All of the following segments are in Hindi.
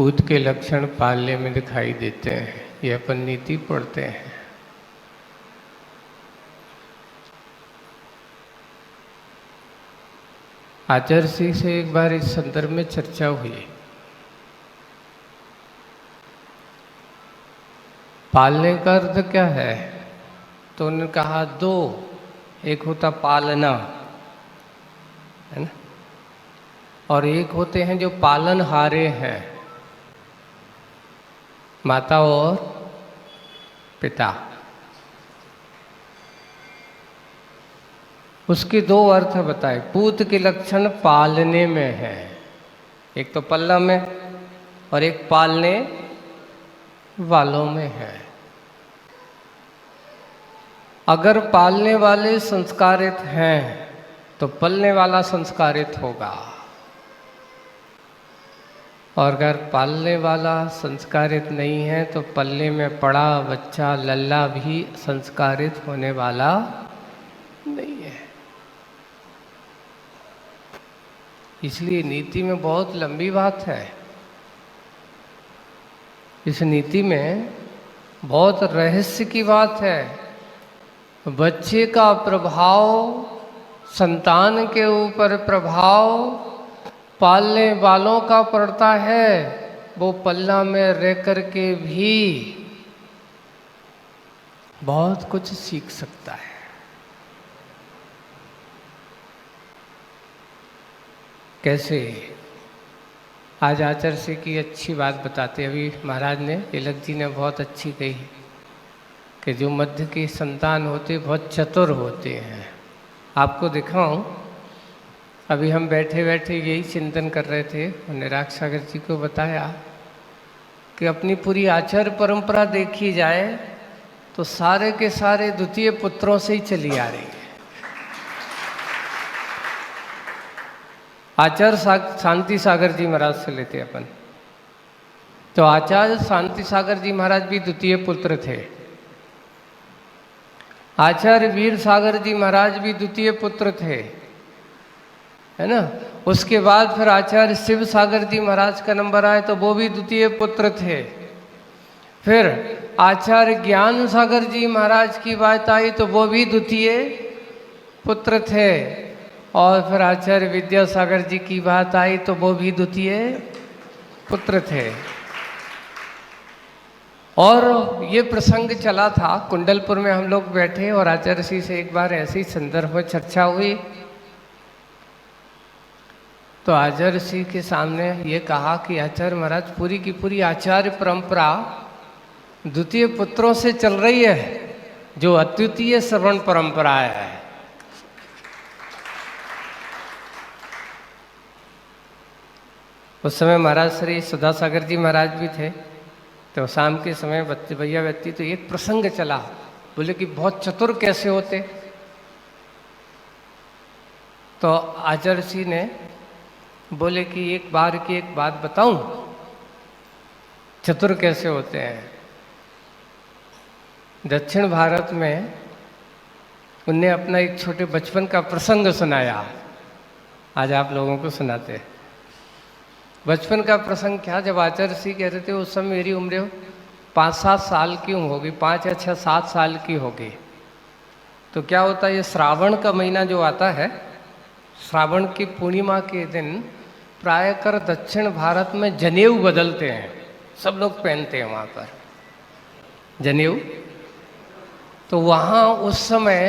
पूत के लक्षण पालने में दिखाई देते हैं, ये अपन नीति पढ़ते हैं। आचार्य सिंह से एक बार इस संदर्भ में चर्चा हुई। पालने का अर्थ क्या है? तो उन्होंने कहा दो, एक होता पालना, है ना, और एक होते हैं जो पालनहारे हैं, माता और पिता। उसके दो अर्थ बताए। पूत के लक्षण पालने में है, एक तो पल्ला में और एक पालने वालों में है। अगर पालने वाले संस्कारित हैं तो पलने वाला संस्कारित होगा, और अगर पालने वाला संस्कारित नहीं है तो पल्ले में पड़ा बच्चा लल्ला भी संस्कारित होने वाला नहीं है। इसलिए नीति में बहुत लंबी बात है। इस नीति में बहुत रहस्य की बात है। बच्चे का प्रभाव, संतान के ऊपर प्रभाव पालने वालों का पड़ता है। वो पल्ला में रह कर के भी बहुत कुछ सीख सकता है। कैसे? आज आचार्य सिंह की अच्छी बात बताते। अभी महाराज ने, तिलक जी ने बहुत अच्छी कही कि जो मध्य की संतान होते बहुत चतुर होते हैं। आपको दिखाऊं, अभी हम बैठे बैठे यही चिंतन कर रहे थे, निराग सागर जी को बताया कि अपनी पूरी आचार्य परंपरा देखी जाए तो सारे के सारे द्वितीय पुत्रों से ही चली आ रही है। आचार्य शांति सागर जी महाराज से लेते अपन, तो आचार्य शांति सागर जी महाराज भी द्वितीय पुत्र थे। आचार्य वीर सागर जी महाराज भी द्वितीय पुत्र थे, है ना। उसके बाद फिर आचार्य शिव सागर जी महाराज का नंबर आए तो वो भी द्वितीय पुत्र थे। फिर आचार्य ज्ञान सागर जी महाराज की बात आई तो वो भी द्वितीय पुत्र थे। और फिर आचार्य विद्यासागर जी की बात आई तो वो भी द्वितीय पुत्र थे। और ये प्रसंग चला था कुंडलपुर में, हम लोग बैठे और आचार्य सिंह से एक बार ऐसे ही संदर्भ में चर्चा हुई तो आचार्य सिंह के सामने ये कहा कि आचार्य महाराज पूरी की पूरी आचार्य परंपरा द्वितीय पुत्रों से चल रही है, जो अद्वितीय श्रवण परंपरा है। उस समय महाराज श्री सुधासागर जी महाराज भी थे। तो शाम के समय बच्चे भैया व्यक्ति तो एक प्रसंग चला, बोले कि बहुत चतुर कैसे होते। तो आचार्य सिंह ने बोले कि एक बार की एक बात बताऊं, चतुर कैसे होते हैं। दक्षिण भारत में उनने अपना एक छोटे बचपन का प्रसंग सुनाया, आज आप लोगों को सुनाते हैं। बचपन का प्रसंग क्या, जब आचार्य सिंह कह रहे थे उस समय मेरी उम्र 5-7 साल की होगी, 5 या 6-7 साल की होगी। तो क्या होता है, ये श्रावण का महीना जो आता है, श्रावण की पूर्णिमा के दिन प्रायकर दक्षिण भारत में जनेऊ बदलते हैं, सब लोग पहनते हैं वहाँ पर जनेऊ। तो वहाँ उस समय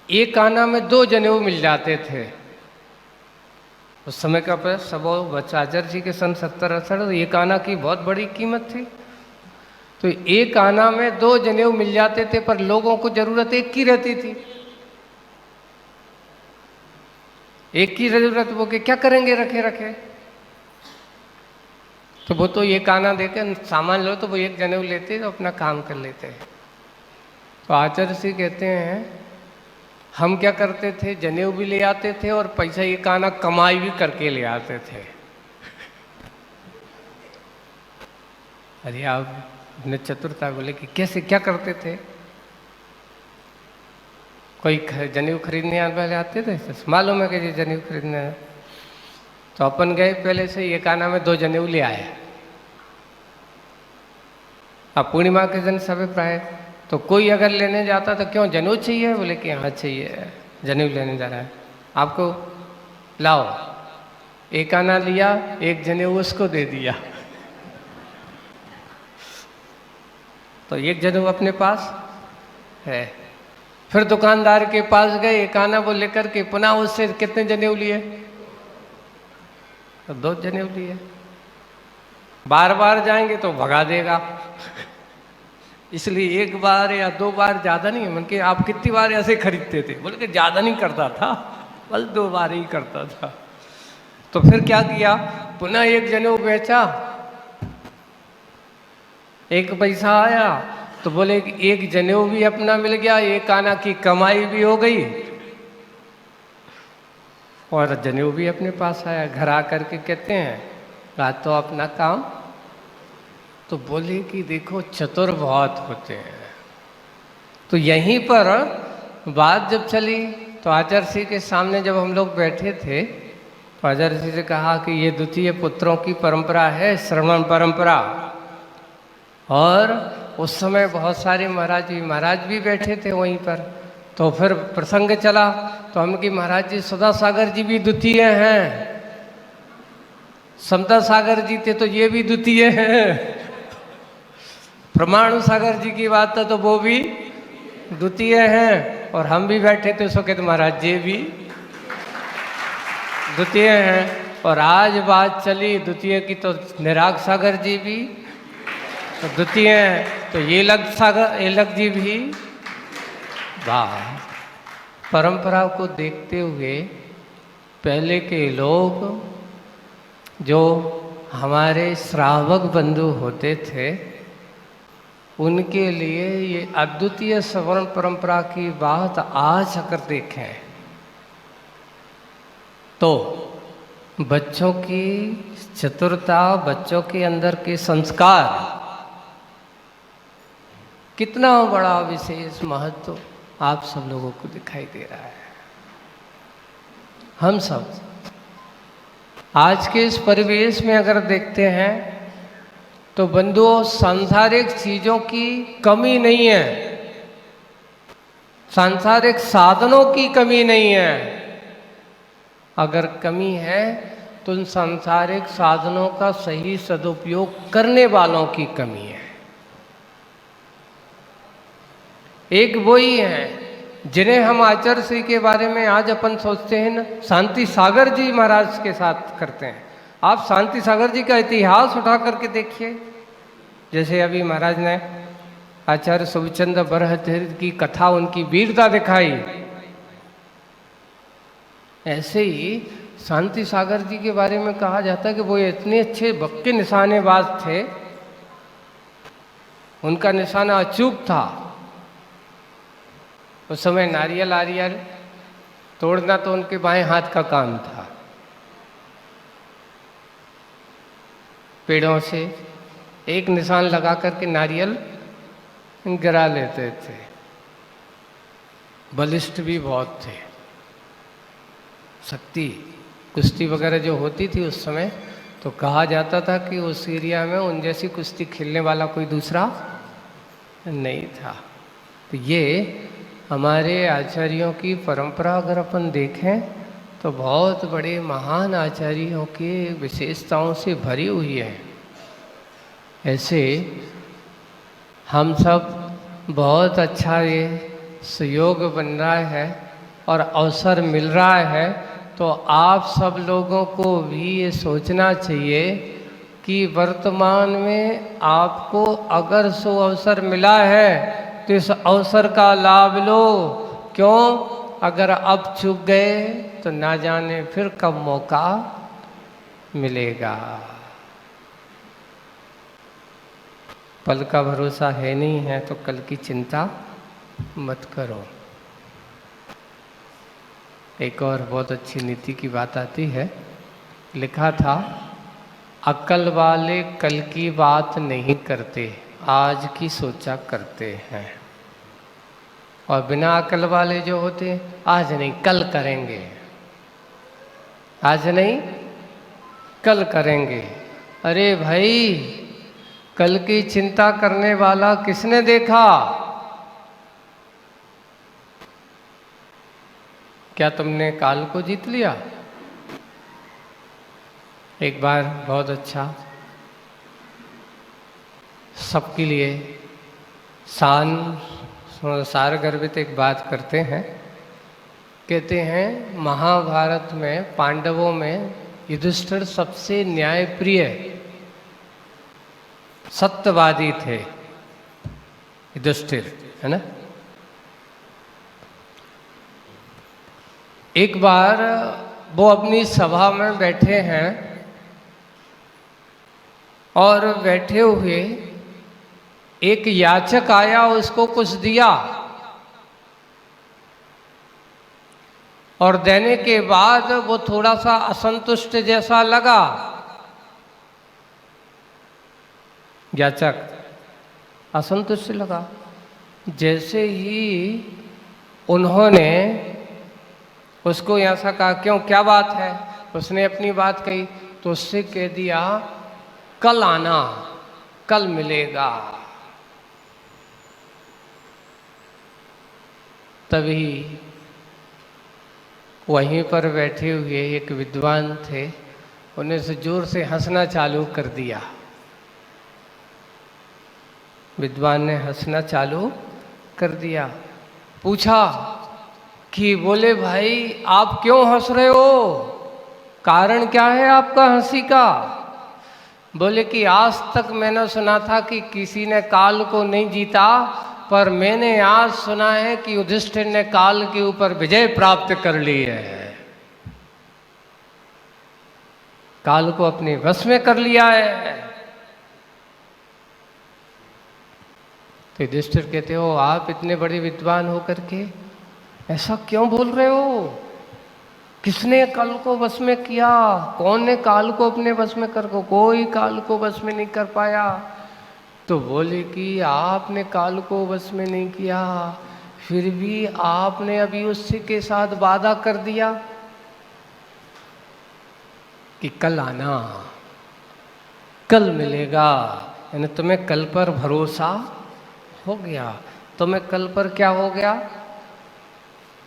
एक आना में 2 जनेऊ मिल जाते थे। उस समय का पर सब आचार्य जी के सन 70-80 एक आना की बहुत बड़ी कीमत थी। तो एक आना में 2 जनेऊ मिल जाते थे, पर लोगों को जरूरत एक की रहती थी। एक की जरूरत, वो के क्या करेंगे रखे रखे। तो वो तो एक आना देकर सामान लो तो वो एक जनेऊ लेते तो अपना काम कर लेते। तो आचार्य सिंह कहते हैं हम क्या करते थे, जनेऊ भी ले आते थे और पैसा एक आना कमाई भी करके ले आते थे। अरे आप ने चतुरता बोले कि कैसे, क्या करते थे। कोई जनेऊ खरीदने वाले आते थे, मालूम है कि ये जनेऊ खरीदने तो अपन गए पहले से ये काना में 2 जनेऊ ले आए। अब पूर्णिमा के दिन सब प्राय तो कोई अगर लेने जाता तो क्यों जनेऊ चाहिए, बोले कि हाँ चाहिए, जनेऊ लेने जा रहा है आपको, लाओ। एक आना लिया, एक जनेऊ उसको दे दिया, तो एक जनेऊ अपने पास है। फिर दुकानदार के पास गए, एक आना वो लेकर के पुनः उससे कितने जनेऊ लिए, तो 2 जनेऊ लिए। बार बार जाएंगे तो भगा देगा, इसलिए 1 बार या 2 बार ज़्यादा नहीं। मन के आप कितनी बार ऐसे खरीदते थे, बोले कि ज़्यादा नहीं करता था, बस 2 बार ही करता था। तो फिर क्या किया, पुनः 1 जनेऊ बेचा, 1 पैसा आया, तो बोले कि 1 जनेऊ भी अपना मिल गया, 1 आना की कमाई भी हो गई और जनेऊ भी अपने पास आया। घर आकर के कहते हैं आज तो अपना काम, तो बोले कि देखो चतुर बहुत होते हैं। तो यहीं पर बात जब चली तो आचार्य श्री के सामने जब हम लोग बैठे थे तो आचार्य श्री से कहा कि ये द्वितीय पुत्रों की परंपरा है, श्रवण परंपरा। और उस समय बहुत सारे महाराज भी बैठे थे वहीं पर। तो फिर प्रसंग चला तो हम कि महाराज जी सदा सागर जी भी द्वितीय हैं, समता सागर जी थे तो ये भी द्वितीय हैं, परमाणु सागर जी की बात है तो वो भी द्वितीय हैं, और हम भी बैठे थे सो कहते महाराज जी भी द्वितीय हैं। और आज बात चली द्वितीय की तो निराग सागर जी भी तो द्वितीय हैं, तो ये लग जी भी। वाह, परंपरा को देखते हुए पहले के लोग जो हमारे श्रावक बंधु होते थे उनके लिए ये अद्वितीय सवर्ण परंपरा की बात आज अगर देखें तो बच्चों की चतुरता, बच्चों के अंदर के संस्कार, कितना बड़ा विशेष महत्व आप सब लोगों को दिखाई दे रहा है। हम सब आज के इस परिवेश में अगर देखते हैं तो बंधुओं सांसारिक चीजों की कमी नहीं है, सांसारिक साधनों की कमी नहीं है। अगर कमी है तो उन सांसारिक साधनों का सही सदुपयोग करने वालों की कमी है। एक वही है जिन्हें हम आचार्य श्री के बारे में आज अपन सोचते हैं ना, शांति सागर जी महाराज के साथ करते हैं। आप शांति सागर जी का इतिहास उठा करके देखिए। जैसे अभी महाराज ने आचार्य सुविचंद्र बरहतीर्थ की कथा, उनकी वीरता दिखाई, ऐसे ही शांति सागर जी के बारे में कहा जाता है कि वो इतने अच्छे बक्के निशानेबाज थे, उनका निशाना अचूक था। उस समय नारियल तोड़ना तो उनके बाएं हाथ का काम था। पेड़ों से एक निशान लगा करके नारियल गिरा लेते थे। बलिष्ठ भी बहुत थे। शक्ति कुश्ती वगैरह जो होती थी उस समय, तो कहा जाता था कि उस एरिया में उन जैसी कुश्ती खेलने वाला कोई दूसरा नहीं था। तो ये हमारे आचार्यों की परंपरा अगर अपन देखें तो बहुत बड़े महान आचार्यों की विशेषताओं से भरी हुई है। ऐसे हम सब बहुत अच्छा ये सहयोग बन रहा है और अवसर मिल रहा है, तो आप सब लोगों को भी ये सोचना चाहिए कि वर्तमान में आपको अगर सो अवसर मिला है तो इस अवसर का लाभ लो। क्यों? अगर अब चूक गए तो ना जाने फिर कब मौका मिलेगा। पल का भरोसा है नहीं है तो कल की चिंता मत करो। एक और बहुत अच्छी नीति की बात आती है, लिखा था अक्ल वाले कल की बात नहीं करते, आज की सोचा करते हैं। और बिना अक्ल वाले जो होते हैं आज नहीं कल करेंगे, आज नहीं कल करेंगे। अरे भाई, कल की चिंता करने वाला किसने देखा? क्या तुमने काल को जीत लिया? एक बार बहुत अच्छा सबके लिए सार गर्भित एक बात करते हैं। कहते हैं महाभारत में पांडवों में युधिष्ठिर सबसे न्यायप्रिय सत्यवादी थे। युधिष्ठिर, है ना। एक बार वो अपनी सभा में बैठे हैं और बैठे हुए एक याचक आया, उसको कुछ दिया और देने के बाद वो थोड़ा सा असंतुष्ट जैसा लगा। याचक असंतुष्ट लगा। जैसे ही उन्होंने उसको ऐसा कहा, क्यों, क्या बात है? उसने अपनी बात कही तो उससे कह दिया, कल आना, कल मिलेगा। तभी वहीं पर बैठे हुए एक विद्वान थे, उन्हें से जोर से हंसना चालू कर दिया। विद्वान ने हंसना चालू कर दिया। पूछा कि बोले भाई आप क्यों हंस रहे हो? कारण क्या है आपका हंसी का? बोले कि आज तक मैंने सुना था कि किसी ने काल को नहीं जीता, पर मैंने आज सुना है कि युधिष्ठिर ने काल के ऊपर विजय प्राप्त कर ली है। काल को अपने वश में कर लिया है। तो युधिष्ठिर कहते हो, आप इतने बड़े विद्वान होकर के ऐसा क्यों बोल रहे हो? किसने काल को वश में किया? कौन ने काल को अपने वश में कर? कोई काल को वश में नहीं कर पाया। तो बोले कि आपने काल को वश में नहीं किया, फिर भी आपने अभी उससे के साथ वादा कर दिया कि कल आना, कल मिलेगा। यानी तुम्हें कल पर भरोसा हो गया। तुम्हें कल पर क्या हो गया?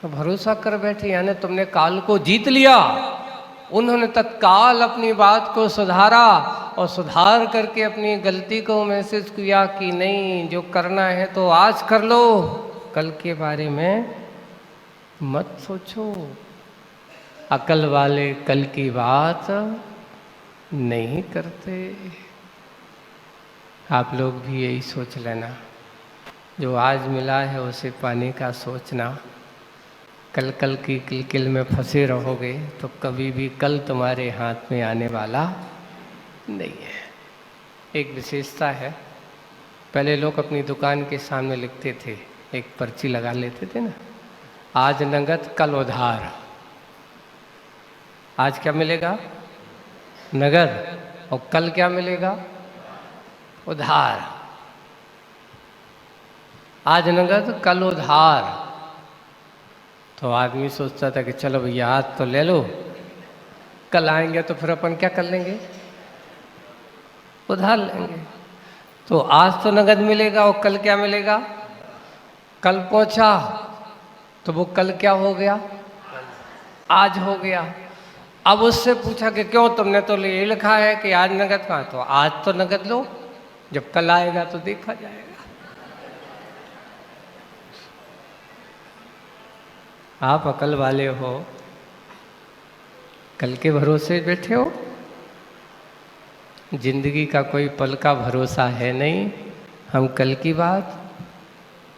तो भरोसा कर बैठे, यानी तुमने काल को जीत लिया। उन्होंने तत्काल अपनी बात को सुधारा और सुधार करके अपनी गलती को महसूस किया कि नहीं, जो करना है तो आज कर लो, कल के बारे में मत सोचो। अकल वाले कल की बात नहीं करते। आप लोग भी यही सोच लेना, जो आज मिला है उसे पाने का सोचना। कल कल की किलकिल में फंसे रहोगे तो कभी भी कल तुम्हारे हाथ में आने वाला नहीं है। एक विशेषता है, पहले लोग अपनी दुकान के सामने लिखते थे, एक पर्ची लगा लेते थे ना, आज नगद कल उधार। आज क्या मिलेगा? नगद। और कल क्या मिलेगा? उधार। आज नगद कल उधार। तो आदमी सोचता था कि चलो भैया आज तो ले लो, कल आएंगे तो फिर अपन क्या कर लेंगे? उधार लेंगे। तो आज तो नगद मिलेगा और कल क्या मिलेगा? कल पहुंचा तो वो कल क्या हो गया? आज हो गया। अब उससे पूछा कि क्यों, तुमने तो ये लिखा है कि आज नगद का, तो आज तो नगद लो, जब कल आएगा तो देखा जाएगा। आप अकल वाले हो, कल के भरोसे बैठे हो। जिंदगी का कोई पल का भरोसा है नहीं, हम कल की बात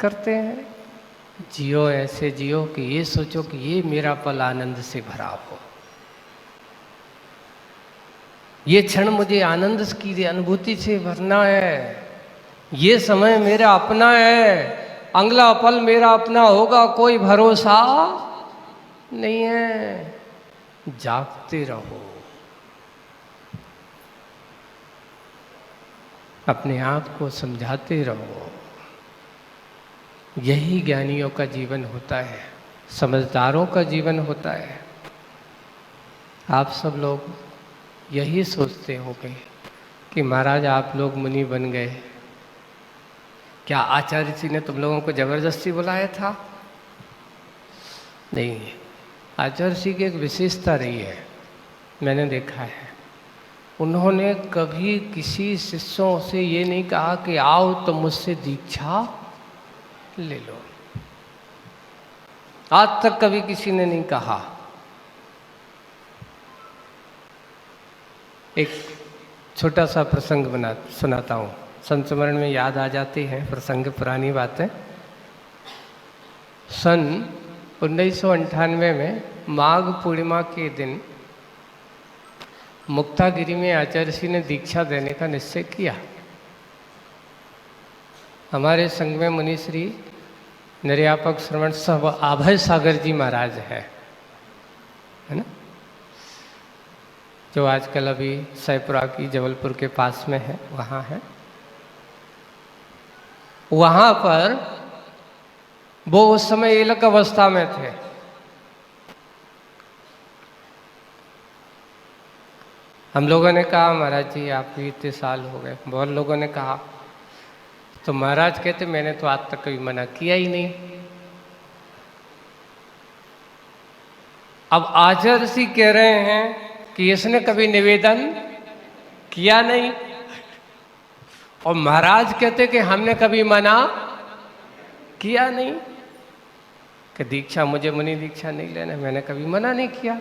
करते हैं। जियो ऐसे जियो कि ये सोचो कि ये मेरा पल आनंद से भरा हो, ये क्षण मुझे आनंद की अनुभूति से भरना है, ये समय मेरा अपना है, अगला पल मेरा अपना होगा, कोई भरोसा नहीं है। जागते रहो, अपने आप को समझाते रहो। यही ज्ञानियों का जीवन होता है, समझदारों का जीवन होता है। आप सब लोग यही सोचते होंगे कि महाराज आप लोग मुनि बन गए, क्या आचार्य जी ने तुम लोगों को जबरदस्ती बुलाया था? नहीं, आचार्य जी की एक विशेषता रही है, मैंने देखा है। उन्होंने कभी किसी शिष्यों से ये नहीं कहा कि आओ तो मुझसे दीक्षा ले लो। आज तक कभी किसी ने नहीं कहा। एक छोटा सा प्रसंग सुनाता हूँ, संस्मरण में याद आ जाती हैं प्रसंग, पुरानी बातें। सन 1998 में माघ पूर्णिमा के दिन मुक्तागिरी में आचार्य जी ने दीक्षा देने का निश्चय किया। हमारे संघ में मुनि श्री निर्यापक श्रवण सब अभय सागर जी महाराज है ना, जो आजकल अभी सैपुरा की जबलपुर के पास में है, वहाँ है। वहाँ पर वो उस समय एलक अवस्था में थे। हम लोगों ने कहा महाराज जी आप भी इतने साल हो गए, बहुत लोगों ने कहा, तो महाराज कहते मैंने तो आज तक कभी मना किया ही नहीं। अब आचार्य जी कह रहे हैं कि इसने कभी निवेदन किया नहीं, और महाराज कहते कि हमने कभी मना किया नहीं, कि दीक्षा मुझे मुनि दीक्षा नहीं लेना, मैंने कभी मना नहीं किया।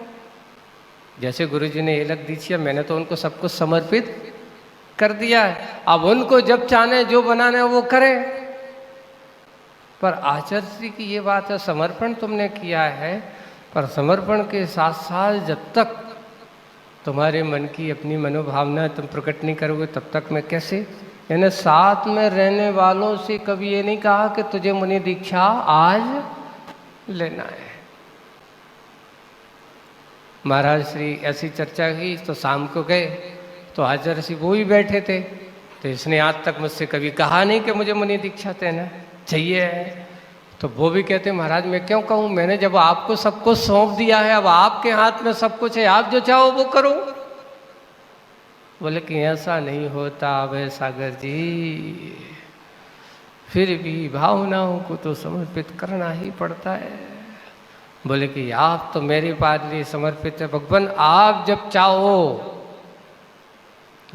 जैसे गुरु जी ने एलक दी थी, मैंने तो उनको सब कुछ समर्पित कर दिया है, अब उनको जब चाहे जो बनाना है वो करें। पर आचार्य जी की ये बात है, समर्पण तुमने किया है, पर समर्पण के साथ साथ जब तक तुम्हारे मन की अपनी मनोभावना तुम प्रकट नहीं करोगे तब तक मैं कैसे, यानी साथ में रहने वालों से कभी ये नहीं कहा कि तुझे मुनि दीक्षा आज लेना है। महाराज श्री ऐसी चर्चा की तो शाम को गए तो आचार्य श्री वो भी बैठे थे, तो इसने आज तक मुझसे कभी कहा नहीं कि मुझे मुनि दीक्षा देना चाहिए है। तो वो भी कहते महाराज मैं क्यों कहूँ, मैंने जब आपको सब कुछ सौंप दिया है, अब आपके हाथ में सब कुछ है, आप जो चाहो वो करो। बोले कि ऐसा नहीं होता अभय सागर जी, फिर भी भावनाओं को तो समर्पित करना ही पड़ता है। बोले कि आप तो मेरे पास लिए समर्पित है भगवान, आप जब चाहो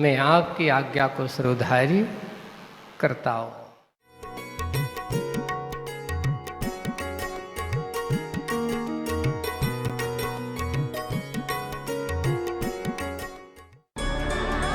मैं आपकी आज्ञा को सिरोधार्य करता हूँ।